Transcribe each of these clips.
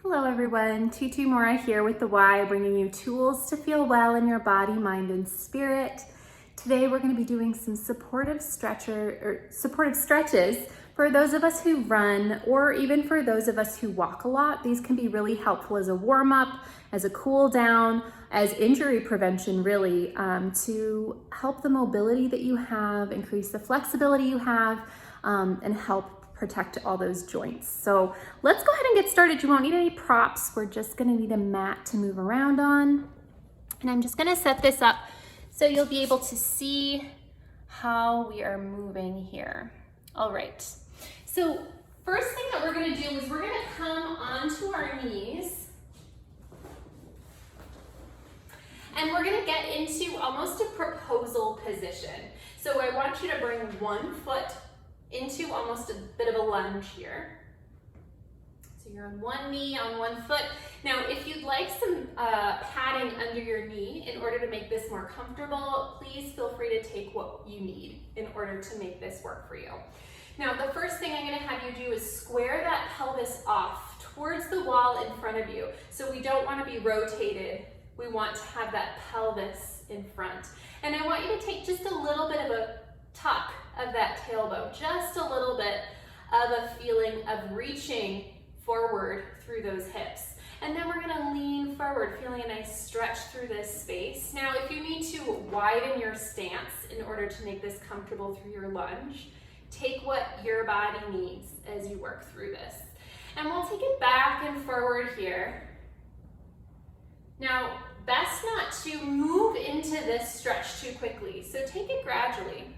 Hello everyone, Tutu Mora here with the Y, bringing you tools to feel well in your body, mind, and spirit. Today we're going to be doing some supportive stretches for those of us who run, or even for those of us who walk a lot. These can be really helpful as a warm-up, as a cool down, as injury prevention really, to help the mobility that you have, increase the flexibility you have, and help protect all those joints. So let's go ahead and get started. You won't need any props. We're just gonna need a mat to move around on. And I'm just gonna set this up so you'll be able to see how we are moving here. All right, so first thing that we're gonna do is we're gonna come onto our knees and we're gonna get into almost a proposal position. So I want you to bring one foot into almost a bit of a lunge here. So you're on one knee, on one foot. Now, if you'd like some padding under your knee in order to make this more comfortable, please feel free to take what you need in order to make this work for you. Now, the first thing I'm gonna have you do is square that pelvis off towards the wall in front of you. So we don't wanna be rotated. We want to have that pelvis in front. And I want you to take just a little bit of a tuck of that tailbone, just a little bit of a feeling of reaching forward through those hips. And then we're gonna lean forward, feeling a nice stretch through this space. Now, if you need to widen your stance in order to make this comfortable through your lunge, take what your body needs as you work through this. And we'll take it back and forward here. Now, best not to move into this stretch too quickly, so take it gradually.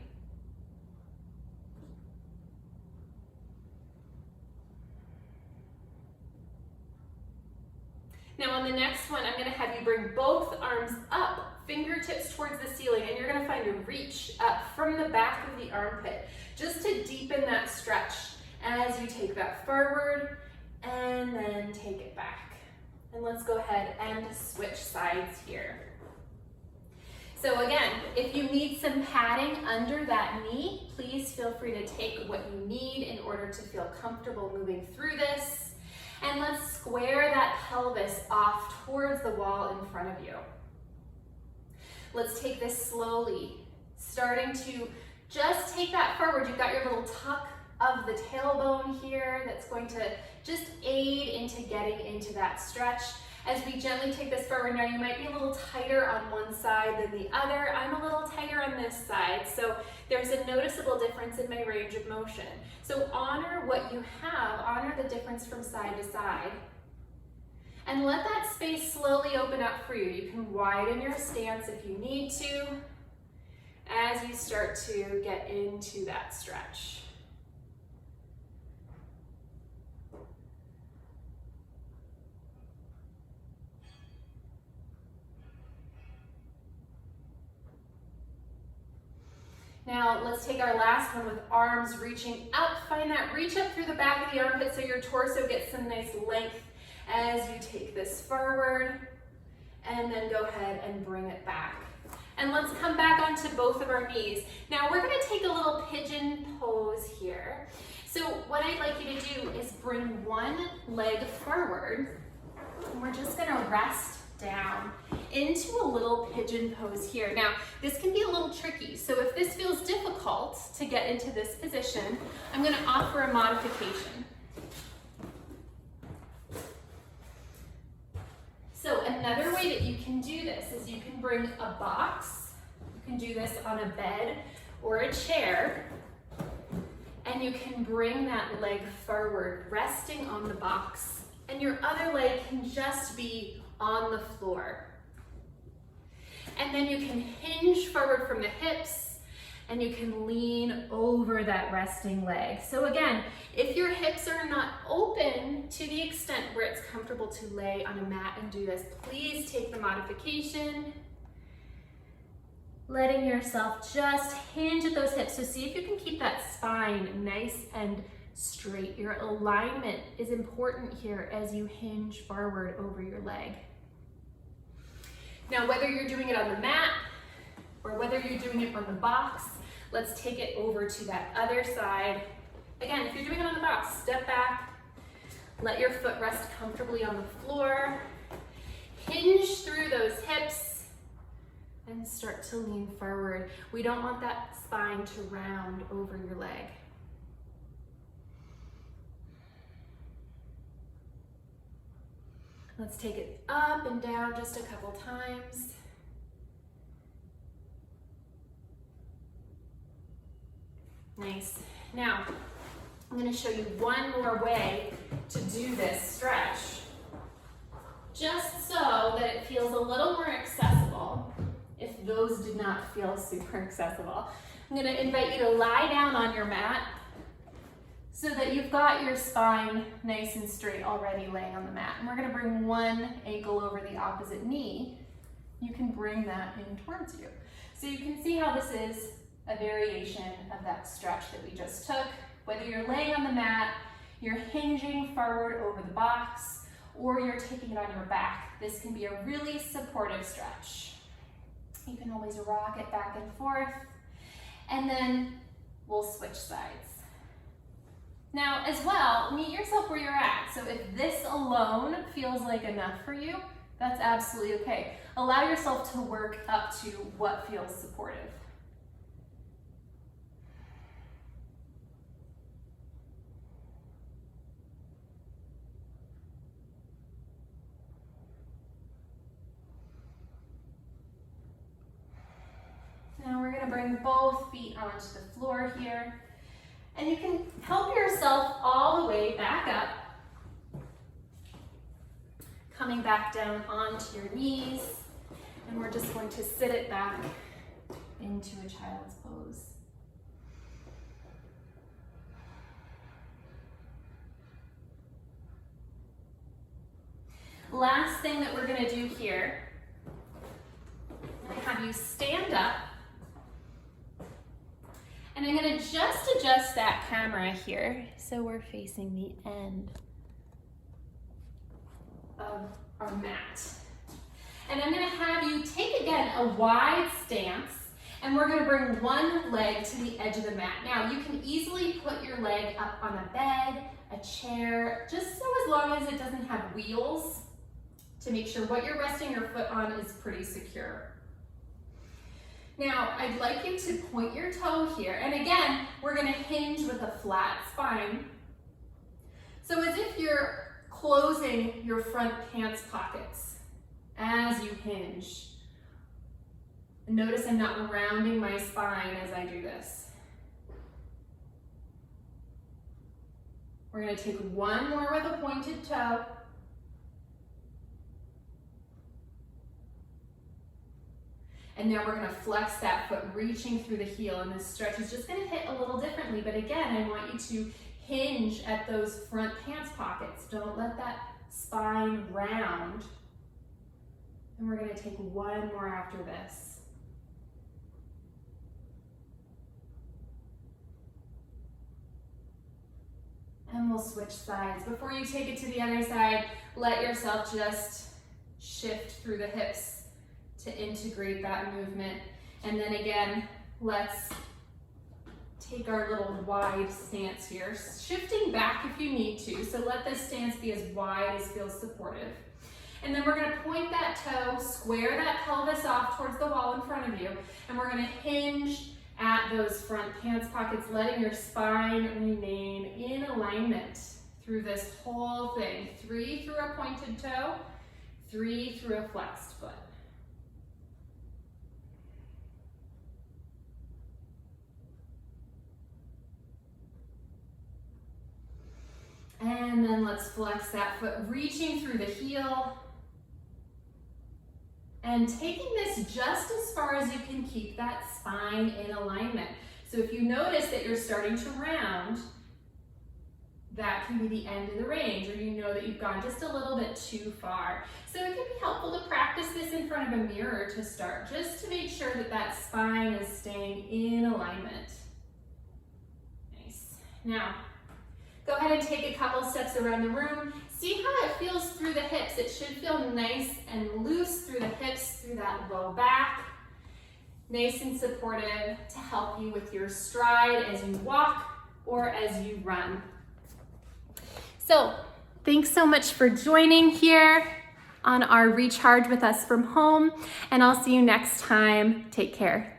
Now on the next one, I'm gonna have you bring both arms up, fingertips towards the ceiling, and you're gonna find a reach up from the back of the armpit, just to deepen that stretch as you take that forward and then take it back. And let's go ahead and switch sides here. So again, if you need some padding under that knee, please feel free to take what you need in order to feel comfortable moving through this. And let's square that pelvis off towards the wall in front of you. Let's take this slowly, starting to just take that forward. You've got your little tuck of the tailbone here that's going to just aid into getting into that stretch. As we gently take this forward, now you might be a little tighter on one side than the other. I'm a little tighter on this side, so there's a noticeable difference in my range of motion. So honor what you have, honor the difference from side to side. And let that space slowly open up for you. You can widen your stance if you need to, as you start to get into that stretch. Now let's take our last one with arms reaching up. Find that reach up through the back of the armpit so your torso gets some nice length as you take this forward. And then go ahead and bring it back. And let's come back onto both of our knees. Now we're gonna take a little pigeon pose here. So what I'd like you to do is bring one leg forward. And we're just gonna rest down into a little pigeon pose here. Now, this can be a little tricky, so if this feels difficult to get into this position, I'm going to offer a modification. So another way that you can do this is you can bring a box, you can do this on a bed or a chair, and you can bring that leg forward, resting on the box, and your other leg can just be on the floor. And then you can hinge forward from the hips and you can lean over that resting leg. So again, if your hips are not open to the extent where it's comfortable to lay on a mat and do this, please take the modification, letting yourself just hinge at those hips. So see if you can keep that spine nice and straight. Your alignment is important here as you hinge forward over your leg. Now, whether you're doing it on the mat or whether you're doing it on the box, let's take it over to that other side. Again, if you're doing it on the box, step back, Let your foot rest comfortably on the floor. Hinge through those hips and start to lean forward. We don't want that spine to round over your leg. Let's take it up and down just a couple times. Nice. Now, I'm going to show you one more way to do this stretch, just so that it feels a little more accessible if those did not feel super accessible. I'm going to invite you to lie down on your mat so that you've got your spine nice and straight already laying on the mat. And we're going to bring one ankle over the opposite knee. You can bring that in towards you. So you can see how this is a variation of that stretch that we just took. Whether you're laying on the mat, you're hinging forward over the box, or you're taking it on your back, this can be a really supportive stretch. You can always rock it back and forth, and then we'll switch sides. Now, as well, meet yourself where you're at. So if this alone feels like enough for you, that's absolutely okay. Allow yourself to work up to what feels supportive. Now we're going to bring both feet onto the floor here. And you can help yourself all the way back up. Coming back down onto your knees. And we're just going to sit it back into a child's pose. Last thing that we're going to do here, I'm going to have you stand up. And I'm going to just adjust that camera here so we're facing the end of our mat. And I'm going to have you take again a wide stance, and we're going to bring one leg to the edge of the mat. Now you can easily put your leg up on a bed, a chair, just so as long as it doesn't have wheels, to make sure what you're resting your foot on is pretty secure. Now, I'd like you to point your toe here, and again, we're going to hinge with a flat spine. So as if you're closing your front pants pockets as you hinge. Notice I'm not rounding my spine as I do this. We're going to take one more with a pointed toe. And now we're going to flex that foot, reaching through the heel, and this stretch is just going to hit a little differently. But again, I want you to hinge at those front pants pockets. Don't let that spine round. And we're going to take one more after this. And we'll switch sides. Before you take it to the other side, let yourself just shift through the hips to integrate that movement. And then again, let's take our little wide stance here, shifting back if you need to. So let this stance be as wide as feels supportive. And then we're going to point that toe, square that pelvis off towards the wall in front of you, and we're going to hinge at those front pants pockets, letting your spine remain in alignment through this whole thing. 3 through a pointed toe, 3 through a flexed foot. And then let's flex that foot, reaching through the heel. And taking this just as far as you can keep that spine in alignment. So if you notice that you're starting to round, that can be the end of the range, or you know that you've gone just a little bit too far. So it can be helpful to practice this in front of a mirror to start, just to make sure that that spine is staying in alignment. Nice. Now, go ahead and take a couple steps around the room. See how it feels through the hips. It should feel nice and loose through the hips, through that low back. Nice and supportive to help you with your stride as you walk or as you run. So Thanks so much for joining here on our Recharge with Us from Home, and I'll see you next time. Take care.